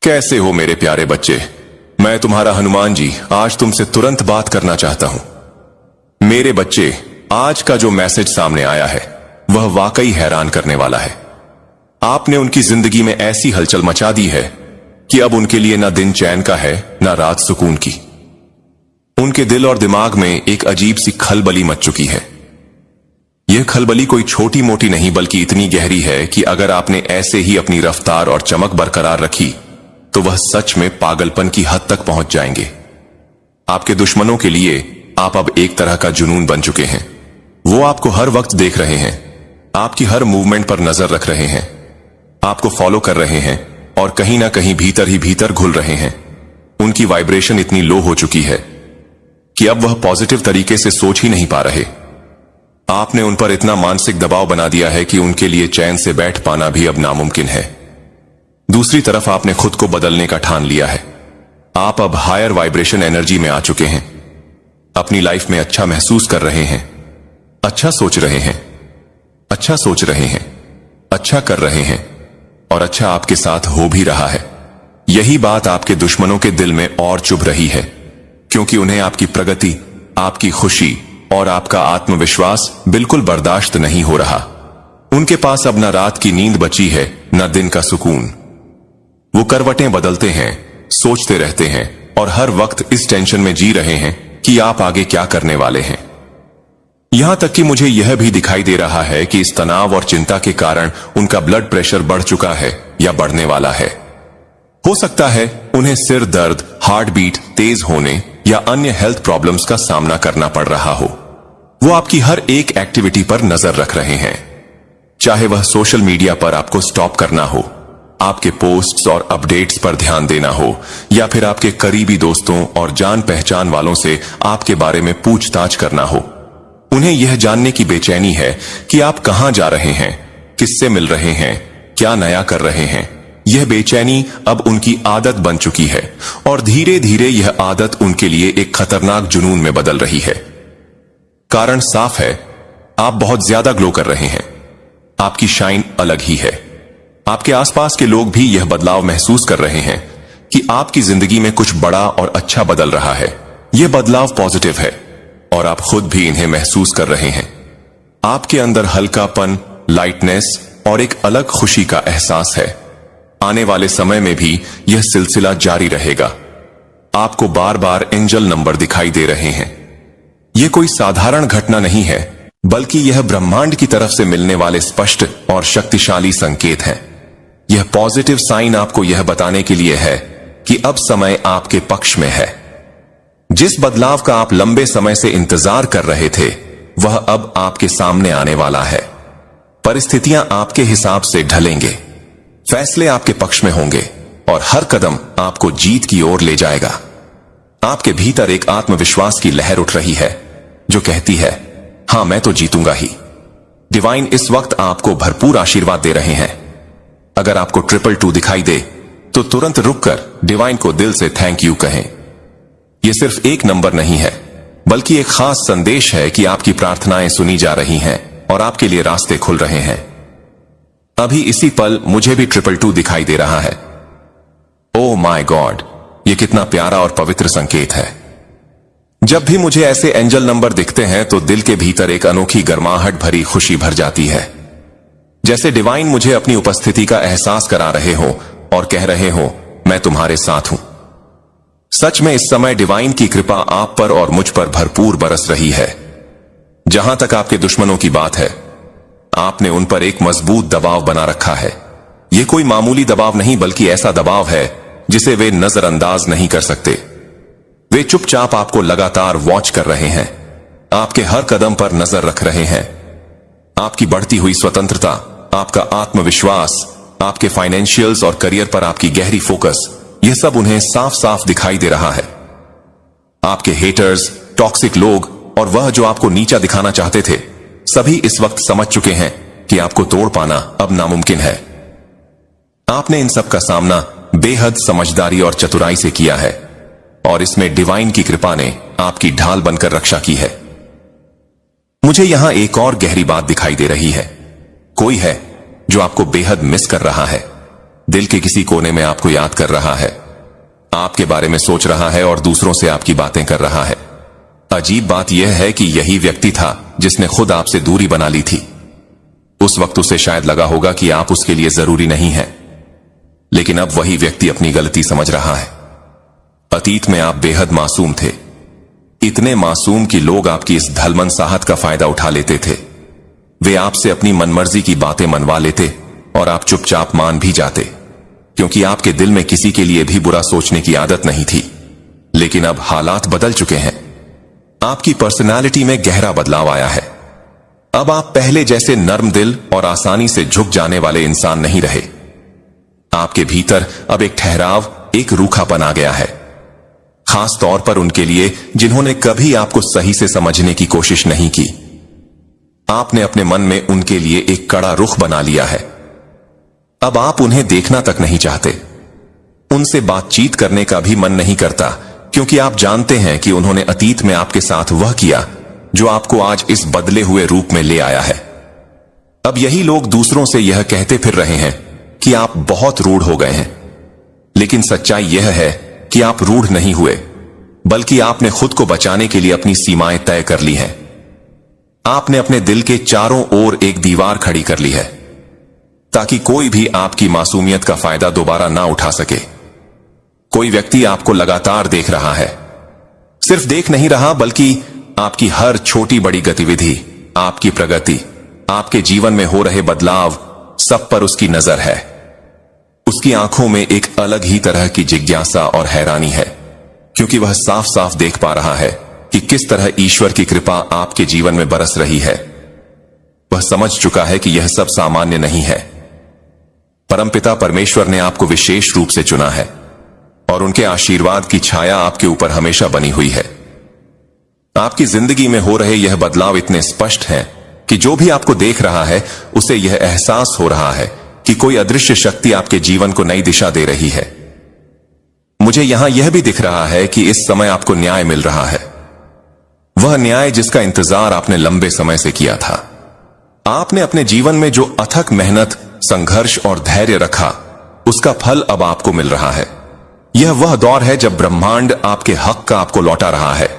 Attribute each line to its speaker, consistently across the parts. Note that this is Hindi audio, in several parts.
Speaker 1: कैसे हो मेरे प्यारे बच्चे। मैं तुम्हारा हनुमान जी आज तुमसे तुरंत बात करना चाहता हूं। मेरे बच्चे, आज का जो मैसेज सामने आया है वह वाकई हैरान करने वाला है। आपने उनकी जिंदगी में ऐसी हलचल मचा दी है कि अब उनके लिए ना दिन चैन का है ना रात सुकून की। उनके दिल और दिमाग में एक अजीब सी खलबली मच चुकी है। यह खलबली कोई छोटी मोटी नहीं बल्कि इतनी गहरी है कि अगर आपने ऐसे ही अपनी रफ्तार और चमक बरकरार रखी तो वह सच में पागलपन की हद तक पहुंच जाएंगे। आपके दुश्मनों के लिए आप अब एक तरह का जुनून बन चुके हैं। वो आपको हर वक्त देख रहे हैं, आपकी हर मूवमेंट पर नजर रख रहे हैं, आपको फॉलो कर रहे हैं और कहीं ना कहीं भीतर ही भीतर घुल रहे हैं। उनकी वाइब्रेशन इतनी लो हो चुकी है कि अब वह पॉजिटिव तरीके से सोच ही नहीं पा रहे। आपने उन पर इतना मानसिक दबाव बना दिया है कि उनके लिए चैन से बैठ पाना भी अब नामुमकिन है। दूसरी तरफ आपने खुद को बदलने का ठान लिया है। आप अब हायर वाइब्रेशन एनर्जी में आ चुके हैं। अपनी लाइफ में अच्छा महसूस कर रहे हैं, अच्छा सोच रहे हैं, अच्छा सोच रहे हैं, अच्छा कर रहे हैं और अच्छा आपके साथ हो भी रहा है। यही बात आपके दुश्मनों के दिल में और चुभ रही है, क्योंकि उन्हें आपकी प्रगति, आपकी खुशी और आपका आत्मविश्वास बिल्कुल बर्दाश्त नहीं हो रहा। उनके पास अब न रात की नींद बची है न दिन का सुकून। वो करवटें बदलते हैं, सोचते रहते हैं और हर वक्त इस टेंशन में जी रहे हैं कि आप आगे क्या करने वाले हैं। यहां तक कि मुझे यह भी दिखाई दे रहा है कि इस तनाव और चिंता के कारण उनका ब्लड प्रेशर बढ़ चुका है या बढ़ने वाला है। हो सकता है उन्हें सिर दर्द, हार्ट बीट तेज होने या अन्य हेल्थ प्रॉब्लम्स का सामना करना पड़ रहा हो। वो आपकी हर एक एक्टिविटी पर नजर रख रहे हैं, चाहे वह सोशल मीडिया पर आपको स्टॉप करना हो, आपके पोस्ट्स और अपडेट्स पर ध्यान देना हो या फिर आपके करीबी दोस्तों और जान पहचान वालों से आपके बारे में पूछताछ करना हो। उन्हें यह जानने की बेचैनी है कि आप कहां जा रहे हैं, किससे मिल रहे हैं, क्या नया कर रहे हैं। यह बेचैनी अब उनकी आदत बन चुकी है और धीरे धीरे यह आदत उनके लिए एक खतरनाक जुनून में बदल रही है। कारण साफ है, आप बहुत ज्यादा ग्लो कर रहे हैं। आपकी शाइन अलग ही है। आपके आसपास के लोग भी यह बदलाव महसूस कर रहे हैं कि आपकी जिंदगी में कुछ बड़ा और अच्छा बदल रहा है। यह बदलाव पॉजिटिव है और आप खुद भी इन्हें महसूस कर रहे हैं। आपके अंदर हल्कापन, लाइटनेस और एक अलग खुशी का एहसास है। आने वाले समय में भी यह सिलसिला जारी रहेगा। आपको बार बार एंजल नंबर दिखाई दे रहे हैं। यह कोई साधारण घटना नहीं है, बल्कि यह ब्रह्मांड की तरफ से मिलने वाले स्पष्ट और शक्तिशाली संकेत हैं। यह पॉजिटिव साइन आपको यह बताने के लिए है कि अब समय आपके पक्ष में है। जिस बदलाव का आप लंबे समय से इंतजार कर रहे थे वह अब आपके सामने आने वाला है। परिस्थितियां आपके हिसाब से ढलेंगे, फैसले आपके पक्ष में होंगे और हर कदम आपको जीत की ओर ले जाएगा। आपके भीतर एक आत्मविश्वास की लहर उठ रही है जो कहती है, हां मैं तो जीतूंगा ही। डिवाइन इस वक्त आपको भरपूर आशीर्वाद दे रहे हैं। अगर आपको 222 दिखाई दे तो तुरंत रुककर डिवाइन को दिल से थैंक यू कहें। यह सिर्फ एक नंबर नहीं है, बल्कि एक खास संदेश है कि आपकी प्रार्थनाएं सुनी जा रही हैं और आपके लिए रास्ते खुल रहे हैं। अभी इसी पल मुझे भी 222 दिखाई दे रहा है। ओह माय गॉड, यह कितना प्यारा और पवित्र संकेत है। जब भी मुझे ऐसे एंजल नंबर दिखते हैं तो दिल के भीतर एक अनोखी गर्माहट भरी खुशी भर जाती है, जैसे डिवाइन मुझे अपनी उपस्थिति का एहसास करा रहे हो और कह रहे हो, मैं तुम्हारे साथ हूं। सच में इस समय डिवाइन की कृपा आप पर और मुझ पर भरपूर बरस रही है। जहां तक आपके दुश्मनों की बात है, आपने उन पर एक मजबूत दबाव बना रखा है। यह कोई मामूली दबाव नहीं बल्कि ऐसा दबाव है जिसे वे नजरअंदाज नहीं कर सकते। वे चुपचाप आपको लगातार वॉच कर रहे हैं, आपके हर कदम पर नजर रख रहे हैं। आपकी बढ़ती हुई स्वतंत्रता, आपका आत्मविश्वास, आपके फाइनेंशियल्स और करियर पर आपकी गहरी फोकस, यह सब उन्हें साफ साफ दिखाई दे रहा है। आपके हेटर्स, टॉक्सिक लोग और वह जो आपको नीचा दिखाना चाहते थे, सभी इस वक्त समझ चुके हैं कि आपको तोड़ पाना अब नामुमकिन है। आपने इन सब का सामना बेहद समझदारी और चतुराई से किया है और इसमें डिवाइन की कृपा ने आपकी ढाल बनकर रक्षा की है। मुझे यहां एक और गहरी बात दिखाई दे रही है। कोई है जो आपको बेहद मिस कर रहा है। दिल के किसी कोने में आपको याद कर रहा है, आपके बारे में सोच रहा है और दूसरों से आपकी बातें कर रहा है। अजीब बात यह है कि यही व्यक्ति था जिसने खुद आपसे दूरी बना ली थी। उस वक्त उसे शायद लगा होगा कि आप उसके लिए जरूरी नहीं है, लेकिन अब वही व्यक्ति अपनी गलती समझ रहा है। अतीत में आप बेहद मासूम थे, इतने मासूम कि लोग आपकी इस ढलमनसाहत का फायदा उठा लेते थे। वे आपसे अपनी मनमर्जी की बातें मनवा लेते और आप चुपचाप मान भी जाते, क्योंकि आपके दिल में किसी के लिए भी बुरा सोचने की आदत नहीं थी। लेकिन अब हालात बदल चुके हैं, आपकी पर्सनालिटी में गहरा बदलाव आया है। अब आप पहले जैसे नर्म दिल और आसानी से झुक जाने वाले इंसान नहीं रहे। आपके भीतर अब एक ठहराव, एक रूखापन आ गया है, खास तौर पर उनके लिए जिन्होंने कभी आपको सही से समझने की कोशिश नहीं की। आपने अपने मन में उनके लिए एक कड़ा रुख बना लिया है। अब आप उन्हें देखना तक नहीं चाहते, उनसे बातचीत करने का भी मन नहीं करता, क्योंकि आप जानते हैं कि उन्होंने अतीत में आपके साथ वह किया जो आपको आज इस बदले हुए रूप में ले आया है। अब यही लोग दूसरों से यह कहते फिर रहे हैं कि आप बहुत रूढ़ हो गए हैं, लेकिन सच्चाई यह है कि आप रूढ़ नहीं हुए, बल्कि आपने खुद को बचाने के लिए अपनी सीमाएं तय कर ली हैं। आपने अपने दिल के चारों ओर एक दीवार खड़ी कर ली है, ताकि कोई भी आपकी मासूमियत का फायदा दोबारा ना उठा सके। कोई व्यक्ति आपको लगातार देख रहा है, सिर्फ देख नहीं रहा, बल्कि आपकी हर छोटी बड़ी गतिविधि, आपकी प्रगति, आपके जीवन में हो रहे बदलाव, सब पर उसकी नजर है। उसकी आंखों में एक अलग ही तरह की जिज्ञासा और हैरानी है, क्योंकि वह साफ साफ देख पा रहा है कि किस तरह ईश्वर की कृपा आपके जीवन में बरस रही है। वह समझ चुका है कि यह सब सामान्य नहीं है। परमपिता परमेश्वर ने आपको विशेष रूप से चुना है और उनके आशीर्वाद की छाया आपके ऊपर हमेशा बनी हुई है। आपकी जिंदगी में हो रहे यह बदलाव इतने स्पष्ट हैं कि जो भी आपको देख रहा है उसे यह एहसास हो रहा है कि कोई अदृश्य शक्ति आपके जीवन को नई दिशा दे रही है। मुझे यहां यह भी दिख रहा है कि इस समय आपको न्याय मिल रहा है, वह न्याय जिसका इंतजार आपने लंबे समय से किया था। आपने अपने जीवन में जो अथक मेहनत, संघर्ष और धैर्य रखा, उसका फल अब आपको मिल रहा है। यह वह दौर है जब ब्रह्मांड आपके हक का आपको लौटा रहा है।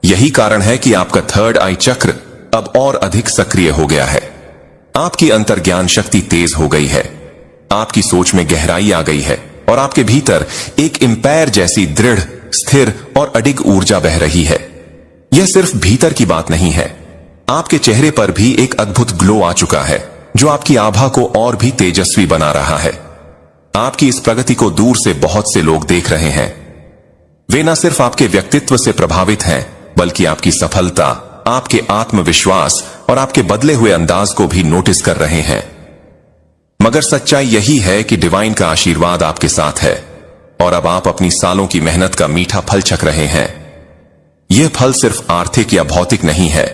Speaker 1: यही कारण है कि आपका थर्ड आई चक्र अब और अधिक सक्रिय हो गया है। आपकी अंतर्ज्ञान शक्ति तेज हो गई है, आपकी सोच में गहराई आ गई है और आपके भीतर एक एम्पायर जैसी दृढ़, स्थिर और अडिग ऊर्जा बह रही है। यह सिर्फ भीतर की बात नहीं है, आपके चेहरे पर भी एक अद्भुत ग्लो आ चुका है, जो आपकी आभा को और भी तेजस्वी बना रहा है। आपकी इस प्रगति को दूर से बहुत से लोग देख रहे हैं। वे न सिर्फ आपके व्यक्तित्व से प्रभावित हैं, बल्कि आपकी सफलता, आपके आत्मविश्वास और आपके बदले हुए अंदाज को भी नोटिस कर रहे हैं। मगर सच्चाई यही है कि डिवाइन का आशीर्वाद आपके साथ है और अब आप अपनी सालों की मेहनत का मीठा फल चख रहे हैं। यह फल सिर्फ आर्थिक या भौतिक नहीं है,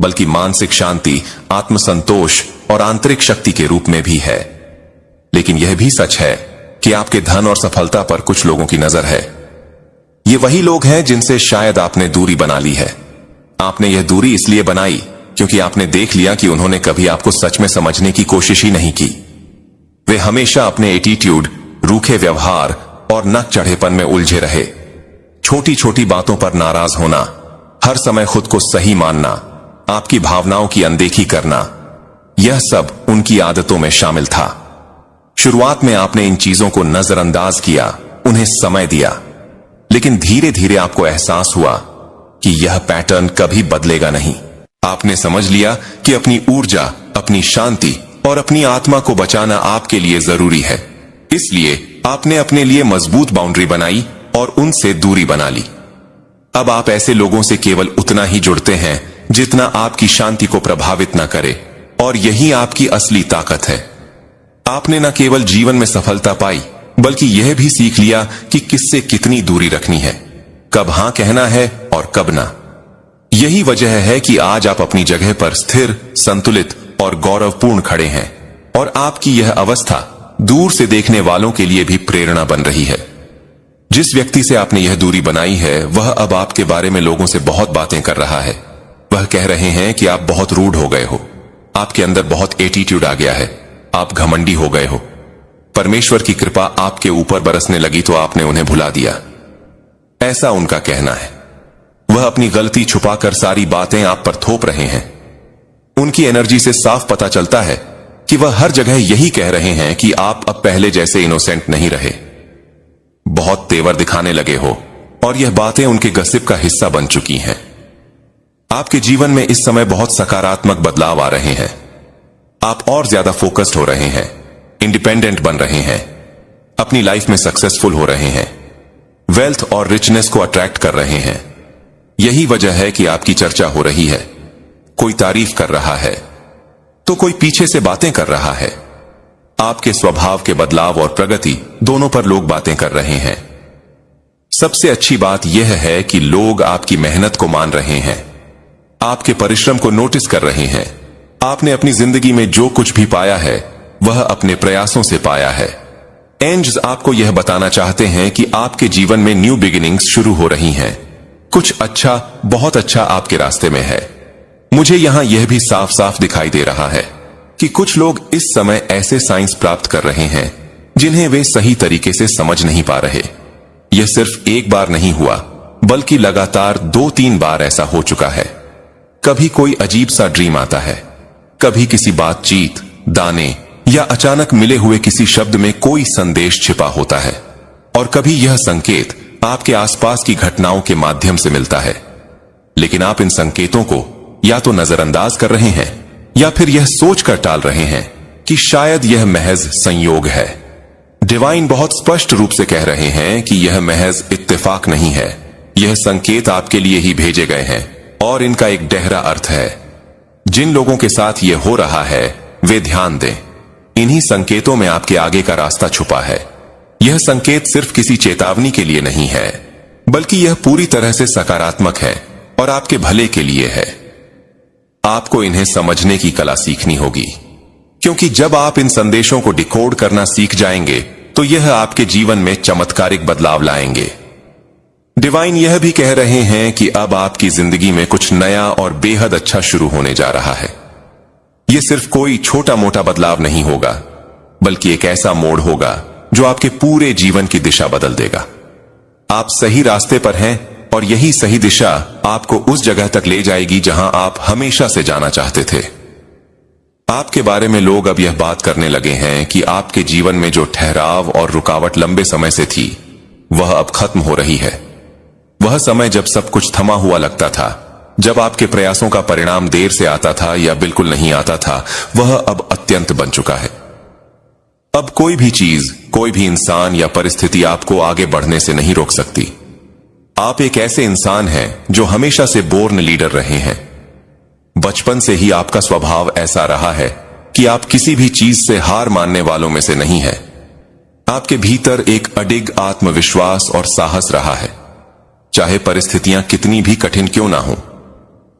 Speaker 1: बल्कि मानसिक शांति, आत्मसंतोष और आंतरिक शक्ति के रूप में भी है। लेकिन यह भी सच है कि आपके धन और सफलता पर कुछ लोगों की नजर है। ये वही लोग हैं जिनसे शायद आपने दूरी बना ली है। आपने यह दूरी इसलिए बनाई क्योंकि आपने देख लिया कि उन्होंने कभी आपको सच में समझने की कोशिश ही नहीं की। वे हमेशा अपने एटीट्यूड, रूखे व्यवहार और नक चढ़ेपन में उलझे रहे। छोटी छोटी बातों पर नाराज होना, हर समय खुद को सही मानना, आपकी भावनाओं की अनदेखी करना, यह सब उनकी आदतों में शामिल था। शुरुआत में आपने इन चीजों को नजरअंदाज किया, उन्हें समय दिया, लेकिन धीरे धीरे आपको एहसास हुआ कि यह पैटर्न कभी बदलेगा नहीं। आपने समझ लिया कि अपनी ऊर्जा, अपनी शांति और अपनी आत्मा को बचाना आपके लिए जरूरी है। इसलिए आपने अपने लिए मजबूत बाउंड्री बनाई और उनसे दूरी बना ली। अब आप ऐसे लोगों से केवल उतना ही जुड़ते हैं जितना आपकी शांति को प्रभावित न करे, और यही आपकी असली ताकत है। आपने न केवल जीवन में सफलता पाई, बल्कि यह भी सीख लिया कि किससे कितनी दूरी रखनी है, कब हां कहना है और कब ना। यही वजह है कि आज आप अपनी जगह पर स्थिर, संतुलित और गौरवपूर्ण खड़े हैं, और आपकी यह अवस्था दूर से देखने वालों के लिए भी प्रेरणा बन रही है। जिस व्यक्ति से आपने यह दूरी बनाई है, वह अब आपके बारे में लोगों से बहुत बातें कर रहा है। वह कह रहे हैं कि आप बहुत रूड हो गए हो, आपके अंदर बहुत एटीट्यूड आ गया है, आप घमंडी हो गए हो। परमेश्वर की कृपा आपके ऊपर बरसने लगी तो आपने उन्हें भुला दिया। ऐसा उनका कहना है। वह अपनी गलती छुपाकर सारी बातें आप पर थोप रहे हैं। उनकी एनर्जी से साफ पता चलता है कि वह हर जगह यही कह रहे हैं कि आप अब पहले जैसे इनोसेंट नहीं रहे, बहुत तेवर दिखाने लगे हो, और यह बातें उनके गसिप का हिस्सा बन चुकी हैं। आपके जीवन में इस समय बहुत सकारात्मक बदलाव आ रहे हैं। आप और ज्यादा फोकस्ड हो रहे हैं, इंडिपेंडेंट बन रहे हैं, अपनी लाइफ में सक्सेसफुल हो रहे हैं, वेल्थ और रिचनेस को अट्रैक्ट कर रहे हैं। यही वजह है कि आपकी चर्चा हो रही है। कोई तारीफ कर रहा है तो कोई पीछे से बातें कर रहा है। आपके स्वभाव के बदलाव और प्रगति दोनों पर लोग बातें कर रहे हैं। सबसे अच्छी बात यह है कि लोग आपकी मेहनत को मान रहे हैं, आपके परिश्रम को नोटिस कर रहे हैं। आपने अपनी जिंदगी में जो कुछ भी पाया है वह अपने प्रयासों से पाया है। एंजल्स आपको यह बताना चाहते हैं कि आपके जीवन में न्यू बिगिनिंग्स शुरू हो रही हैं। कुछ अच्छा, बहुत अच्छा आपके रास्ते में है। मुझे यहां यह भी साफ साफ दिखाई दे रहा है कि कुछ लोग इस समय ऐसे साइंस प्राप्त कर रहे हैं जिन्हें वे सही तरीके से समझ नहीं पा रहे। यह सिर्फ एक बार नहीं हुआ, बल्कि लगातार 2-3 बार ऐसा हो चुका है। कभी कोई अजीब सा ड्रीम आता है, कभी किसी बातचीत, दाने या अचानक मिले हुए किसी शब्द में कोई संदेश छिपा होता है, और कभी यह संकेत आपके आसपास की घटनाओं के माध्यम से मिलता है। लेकिन आप इन संकेतों को या तो नजरअंदाज कर रहे हैं या फिर यह सोचकर टाल रहे हैं कि शायद यह महज संयोग है। डिवाइन बहुत स्पष्ट रूप से कह रहे हैं कि यह महज इत्तेफाक नहीं है। यह संकेत आपके लिए ही भेजे गए हैं और इनका एक गहरा अर्थ है। जिन लोगों के साथ यह हो रहा है वे ध्यान दें। इन्हीं संकेतों में आपके आगे का रास्ता छुपा है। यह संकेत सिर्फ किसी चेतावनी के लिए नहीं है, बल्कि यह पूरी तरह से सकारात्मक है और आपके भले के लिए है। आपको इन्हें समझने की कला सीखनी होगी, क्योंकि जब आप इन संदेशों को डिकोड करना सीख जाएंगे तो यह आपके जीवन में चमत्कारिक बदलाव लाएंगे। डिवाइन यह भी कह रहे हैं कि अब आपकी जिंदगी में कुछ नया और बेहद अच्छा शुरू होने जा रहा है। यह सिर्फ कोई छोटा मोटा बदलाव नहीं होगा, बल्कि एक ऐसा मोड़ होगा जो आपके पूरे जीवन की दिशा बदल देगा। आप सही रास्ते पर हैं और यही सही दिशा आपको उस जगह तक ले जाएगी जहां आप हमेशा से जाना चाहते थे। आपके बारे में लोग अब यह बात करने लगे हैं कि आपके जीवन में जो ठहराव और रुकावट लंबे समय से थी वह अब खत्म हो रही है। वह समय जब सब कुछ थमा हुआ लगता था, जब आपके प्रयासों का परिणाम देर से आता था या बिल्कुल नहीं आता था, वह अब अत्यंत बन चुका है। अब कोई भी चीज, कोई भी इंसान या परिस्थिति आपको आगे बढ़ने से नहीं रोक सकती। आप एक ऐसे इंसान हैं जो हमेशा से बोर्न लीडर रहे हैं। बचपन से ही आपका स्वभाव ऐसा रहा है कि आप किसी भी चीज से हार मानने वालों में से नहीं है। आपके भीतर एक अडिग आत्मविश्वास और साहस रहा है, चाहे परिस्थितियां कितनी भी कठिन क्यों ना हो।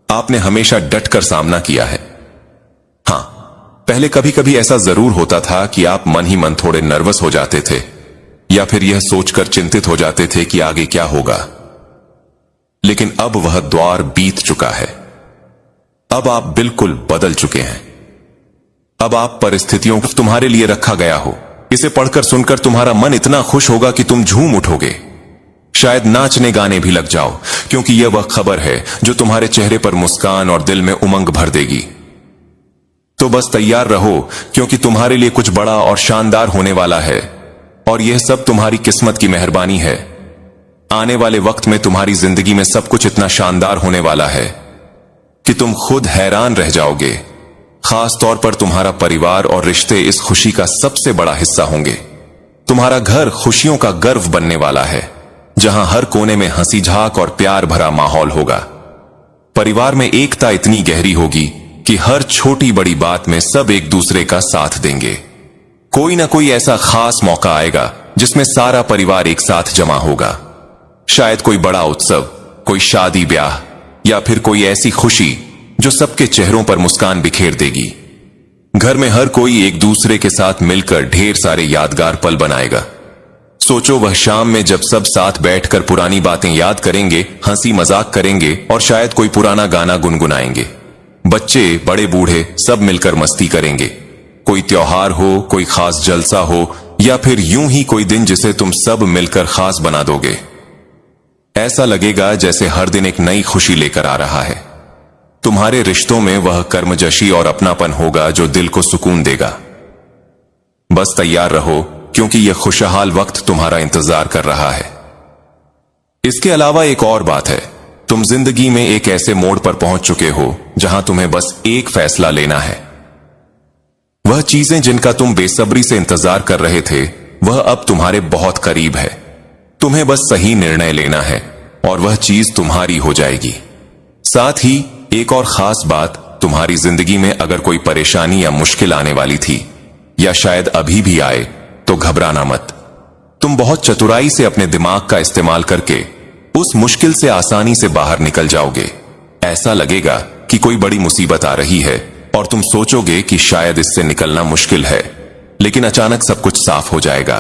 Speaker 1: आपने हमेशा डटकर सामना किया है। हां, पहले कभी कभी ऐसा जरूर होता था कि आप मन ही मन थोड़े नर्वस हो जाते थे या फिर यह सोचकर चिंतित हो जाते थे कि आगे क्या होगा। लेकिन अब वह द्वार बीत चुका है। अब आप बिल्कुल बदल चुके हैं। अब आप परिस्थितियों को तुम्हारे लिए रखा गया हो, इसे पढ़कर सुनकर तुम्हारा मन इतना खुश होगा कि तुम झूम उठोगे। शायद नाचने गाने भी लग जाओ, क्योंकि यह वह खबर है जो तुम्हारे चेहरे पर मुस्कान और दिल में उमंग भर देगी। तो बस तैयार रहो, क्योंकि तुम्हारे लिए कुछ बड़ा और शानदार होने वाला है, और यह सब तुम्हारी किस्मत की मेहरबानी है। आने वाले वक्त में तुम्हारी जिंदगी में सब कुछ इतना शानदार होने वाला है कि तुम खुद हैरान रह जाओगे। खास तौर पर तुम्हारा परिवार और रिश्ते इस खुशी का सबसे बड़ा हिस्सा होंगे। तुम्हारा घर खुशियों का गर्व बनने वाला है, जहां हर कोने में हंसी झाक और प्यार भरा माहौल होगा। परिवार में एकता इतनी गहरी होगी कि हर छोटी बड़ी बात में सब एक दूसरे का साथ देंगे। कोई ना कोई ऐसा खास मौका आएगा जिसमें सारा परिवार एक साथ जमा होगा। शायद कोई बड़ा उत्सव, कोई शादी ब्याह, या फिर कोई ऐसी खुशी जो सबके चेहरों पर मुस्कान बिखेर देगी। घर में हर कोई एक दूसरे के साथ मिलकर ढेर सारे यादगार पल बनाएगा। सोचो वह शाम में जब सब साथ बैठकर पुरानी बातें याद करेंगे, हंसी मजाक करेंगे और शायद कोई पुराना गाना गुनगुनाएंगे। बच्चे, बड़े बूढ़े सब मिलकर मस्ती करेंगे। कोई त्योहार हो, कोई खास जलसा हो या फिर यूं ही कोई दिन जिसे तुम सब मिलकर खास बना दोगे। ऐसा लगेगा जैसे हर दिन एक नई खुशी लेकर आ रहा है। तुम्हारे रिश्तों में वह कर्मजशी और अपनापन होगा जो दिल को सुकून देगा। बस तैयार रहो, क्योंकि यह खुशहाल वक्त तुम्हारा इंतजार कर रहा है। इसके अलावा एक और बात है, तुम जिंदगी में एक ऐसे मोड़ पर पहुंच चुके हो जहां तुम्हें बस एक फैसला लेना है। वह चीजें जिनका तुम बेसब्री से इंतजार कर रहे थे, वह अब तुम्हारे बहुत करीब है। तुम्हें बस सही निर्णय लेना है और वह चीज तुम्हारी हो जाएगी। साथ ही एक और खास बात, तुम्हारी जिंदगी में अगर कोई परेशानी या मुश्किल आने वाली थी या शायद अभी भी आए, तो घबराना मत। तुम बहुत चतुराई से अपने दिमाग का इस्तेमाल करके उस मुश्किल से आसानी से बाहर निकल जाओगे। ऐसा लगेगा कि कोई बड़ी मुसीबत आ रही है और तुम सोचोगे कि शायद इससे निकलना मुश्किल है, लेकिन अचानक सब कुछ साफ हो जाएगा।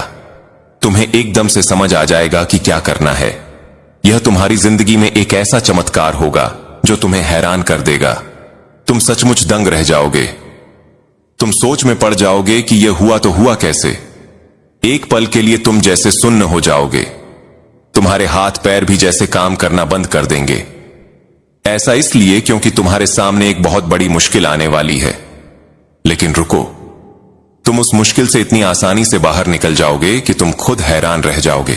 Speaker 1: तुम्हें एकदम से समझ आ जाएगा कि क्या करना है। यह तुम्हारी जिंदगी में एक ऐसा चमत्कार होगा जो तुम्हें हैरान कर देगा। तुम सचमुच दंग रह जाओगे। तुम सोच में पड़ जाओगे कि यह हुआ तो हुआ कैसे। एक पल के लिए तुम जैसे सुन्न हो जाओगे। तुम्हारे हाथ पैर भी जैसे काम करना बंद कर देंगे। ऐसा इसलिए क्योंकि तुम्हारे सामने एक बहुत बड़ी मुश्किल आने वाली है। लेकिन रुको, तुम उस मुश्किल से इतनी आसानी से बाहर निकल जाओगे कि तुम खुद हैरान रह जाओगे।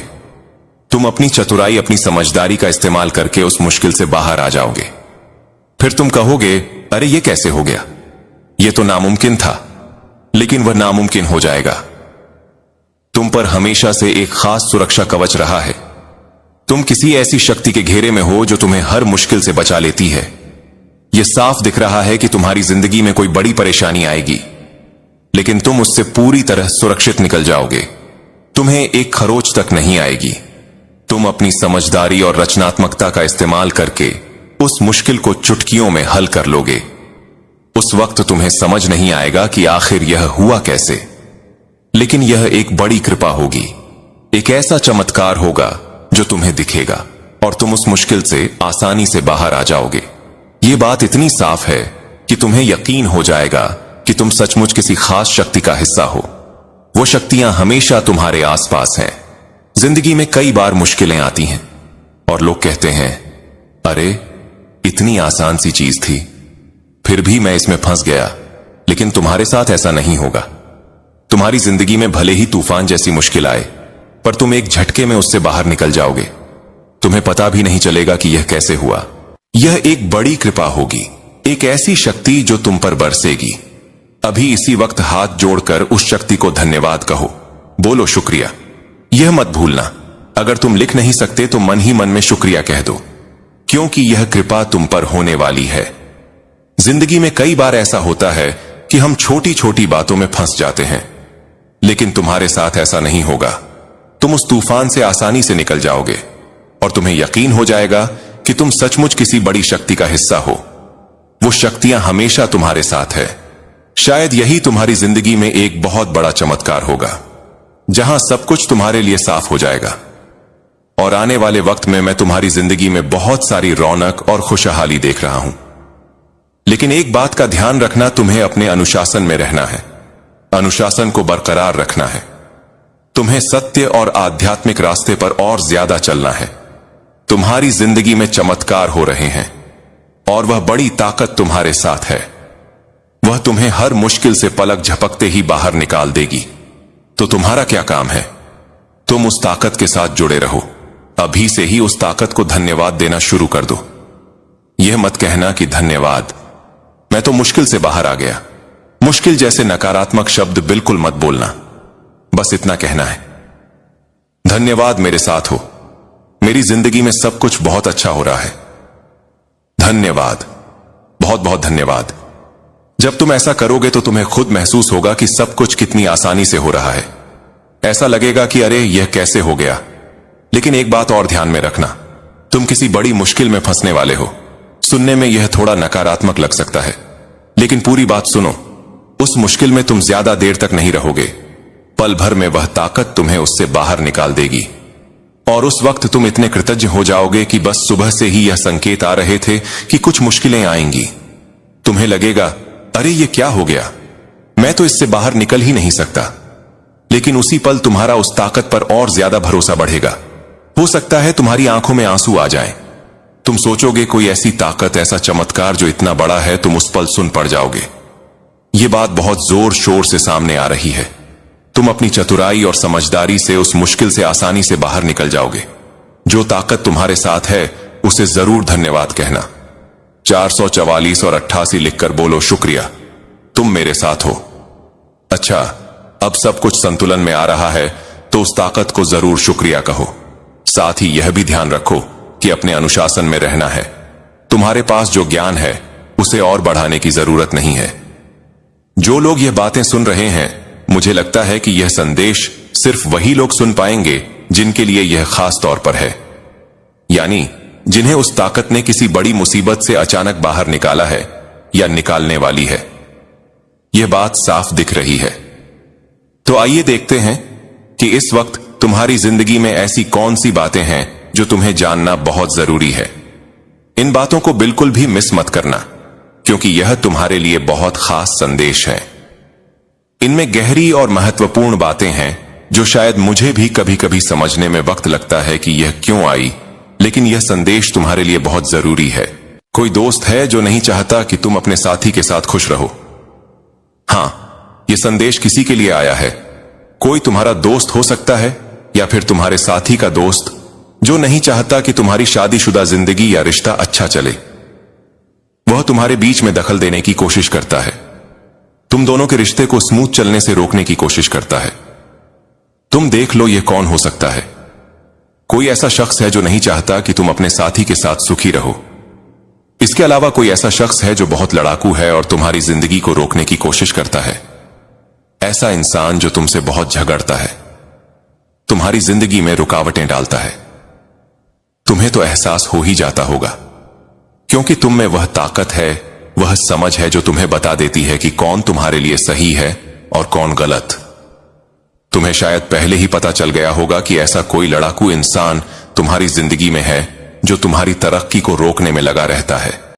Speaker 1: तुम अपनी चतुराई, अपनी समझदारी का इस्तेमाल करके उस मुश्किल से बाहर आ जाओगे। फिर तुम कहोगे, अरे ये कैसे हो गया, ये तो नामुमकिन था। लेकिन वह नामुमकिन हो जाएगा। तुम पर हमेशा से एक खास सुरक्षा कवच रहा है। तुम किसी ऐसी शक्ति के घेरे में हो जो तुम्हें हर मुश्किल से बचा लेती है। यह साफ दिख रहा है कि तुम्हारी जिंदगी में कोई बड़ी परेशानी आएगी, लेकिन तुम उससे पूरी तरह सुरक्षित निकल जाओगे। तुम्हें एक खरोच तक नहीं आएगी। तुम अपनी समझदारी और रचनात्मकता का इस्तेमाल करके उस मुश्किल को चुटकियों में हल कर लोगे। उस वक्त तुम्हें समझ नहीं आएगा कि आखिर यह हुआ कैसे, लेकिन यह एक बड़ी कृपा होगी। एक ऐसा चमत्कार होगा जो तुम्हें दिखेगा और तुम उस मुश्किल से आसानी से बाहर आ जाओगे। ये बात इतनी साफ है कि तुम्हें यकीन हो जाएगा कि तुम सचमुच किसी खास शक्ति का हिस्सा हो। वो शक्तियां हमेशा तुम्हारे आसपास हैं। जिंदगी में कई बार मुश्किलें आती हैं और लोग कहते हैं, अरे इतनी आसान सी चीज थी, फिर भी मैं इसमें फंस गया। लेकिन तुम्हारे साथ ऐसा नहीं होगा। तुम्हारी जिंदगी में भले ही तूफान जैसी मुश्किल आए, पर तुम एक झटके में उससे बाहर निकल जाओगे। तुम्हें पता भी नहीं चलेगा कि यह कैसे हुआ। यह एक बड़ी कृपा होगी, एक ऐसी शक्ति जो तुम पर बरसेगी। अभी इसी वक्त हाथ जोड़कर उस शक्ति को धन्यवाद कहो, बोलो शुक्रिया। यह मत भूलना, अगर तुम लिख नहीं सकते तो मन ही मन में शुक्रिया कह दो, क्योंकि यह कृपा तुम पर होने वाली है। जिंदगी में कई बार ऐसा होता है कि हम छोटी छोटी बातों में फंस जाते हैं, लेकिन तुम्हारे साथ ऐसा नहीं होगा। तुम उस तूफान से आसानी से निकल जाओगे और तुम्हें यकीन हो जाएगा कि तुम सचमुच किसी बड़ी शक्ति का हिस्सा हो। वो शक्तियां हमेशा तुम्हारे साथ है। शायद यही तुम्हारी जिंदगी में एक बहुत बड़ा चमत्कार होगा, जहां सब कुछ तुम्हारे लिए साफ हो जाएगा। और आने वाले वक्त में मैं तुम्हारी जिंदगी में बहुत सारी रौनक और खुशहाली देख रहा हूं। लेकिन एक बात का ध्यान रखना, तुम्हें अपने अनुशासन में रहना है। अनुशासन को बरकरार रखना है। तुम्हें सत्य और आध्यात्मिक रास्ते पर और ज्यादा चलना है। तुम्हारी जिंदगी में चमत्कार हो रहे हैं और वह बड़ी ताकत तुम्हारे साथ है। वह तुम्हें हर मुश्किल से पलक झपकते ही बाहर निकाल देगी। तो तुम्हारा क्या काम है? तुम उस ताकत के साथ जुड़े रहो। अभी से ही उस ताकत को धन्यवाद देना शुरू कर दो। यह मत कहना कि धन्यवाद, मैं तो मुश्किल से बाहर आ गया। मुश्किल जैसे नकारात्मक शब्द बिल्कुल मत बोलना। बस इतना कहना है, धन्यवाद मेरे साथ हो, मेरी जिंदगी में सब कुछ बहुत अच्छा हो रहा है। धन्यवाद, बहुत बहुत धन्यवाद। जब तुम ऐसा करोगे तो तुम्हें खुद महसूस होगा कि सब कुछ कितनी आसानी से हो रहा है। ऐसा लगेगा कि अरे यह कैसे हो गया। लेकिन एक बात और ध्यान में रखना, तुम किसी बड़ी मुश्किल में फंसने वाले हो। सुनने में यह थोड़ा नकारात्मक लग सकता है, लेकिन पूरी बात सुनो। उस मुश्किल में तुम ज्यादा देर तक नहीं रहोगे। पल भर में वह ताकत तुम्हें उससे बाहर निकाल देगी और उस वक्त तुम इतने कृतज्ञ हो जाओगे कि बस सुबह से ही यह संकेत आ रहे थे कि कुछ मुश्किलें आएंगी। तुम्हें लगेगा, अरे ये क्या हो गया, मैं तो इससे बाहर निकल ही नहीं सकता। लेकिन उसी पल तुम्हारा उस ताकत पर और ज्यादा भरोसा बढ़ेगा। हो सकता है तुम्हारी आंखों में आंसू आ जाएं। तुम सोचोगे कोई ऐसी ताकत, ऐसा चमत्कार जो इतना बड़ा है, तुम उस पल सुन पड़ जाओगे। ये बात बहुत जोर शोर से सामने आ रही है। तुम अपनी चतुराई और समझदारी से उस मुश्किल से आसानी से बाहर निकल जाओगे। जो ताकत तुम्हारे साथ है उसे जरूर धन्यवाद कहना। 444 और 88 लिखकर बोलो, शुक्रिया, तुम मेरे साथ हो। अच्छा, अब सब कुछ संतुलन में आ रहा है तो उस ताकत को जरूर शुक्रिया कहो। साथ ही यह भी ध्यान रखो कि अपने अनुशासन में रहना है। तुम्हारे पास जो ज्ञान है उसे और बढ़ाने की जरूरत नहीं है। जो लोग यह बातें सुन रहे हैं, मुझे लगता है कि यह संदेश सिर्फ वही लोग सुन पाएंगे जिनके लिए यह खास तौर पर है, यानी जिन्हें उस ताकत ने किसी बड़ी मुसीबत से अचानक बाहर निकाला है या निकालने वाली है। यह बात साफ दिख रही है। तो आइए देखते हैं कि इस वक्त तुम्हारी जिंदगी में ऐसी कौन सी बातें हैं जो तुम्हें जानना बहुत जरूरी है। इन बातों को बिल्कुल भी मिस मत करना, क्योंकि यह तुम्हारे लिए बहुत खास संदेश है। इनमें गहरी और महत्वपूर्ण बातें हैं जो शायद मुझे भी कभी कभी समझने में वक्त लगता है कि यह क्यों आई, लेकिन यह संदेश तुम्हारे लिए बहुत जरूरी है। कोई दोस्त है जो नहीं चाहता कि तुम अपने साथी के साथ खुश रहो। हां, यह संदेश किसी के लिए आया है। कोई तुम्हारा दोस्त हो सकता है या फिर तुम्हारे साथी का दोस्त जो नहीं चाहता कि तुम्हारी शादीशुदा जिंदगी या रिश्ता अच्छा चले। वह तुम्हारे बीच में दखल देने की कोशिश करता है, तुम दोनों के रिश्ते को स्मूथ चलने से रोकने की कोशिश करता है। तुम देख लो यह कौन हो सकता है। कोई ऐसा शख्स है जो नहीं चाहता कि तुम अपने साथी के साथ सुखी रहो। इसके अलावा कोई ऐसा शख्स है जो बहुत लड़ाकू है और तुम्हारी जिंदगी को रोकने की कोशिश करता है। ऐसा इंसान जो तुमसे बहुत झगड़ता है, तुम्हारी जिंदगी में रुकावटें डालता है। तुम्हें तो एहसास हो ही जाता होगा, क्योंकि तुम में वह ताकत है, वह समझ है जो तुम्हें बता देती है कि कौन तुम्हारे लिए सही है और कौन गलत। तुम्हें शायद पहले ही पता चल गया होगा कि ऐसा कोई लड़ाकू इंसान तुम्हारी जिंदगी में है जो तुम्हारी तरक्की को रोकने में लगा रहता है।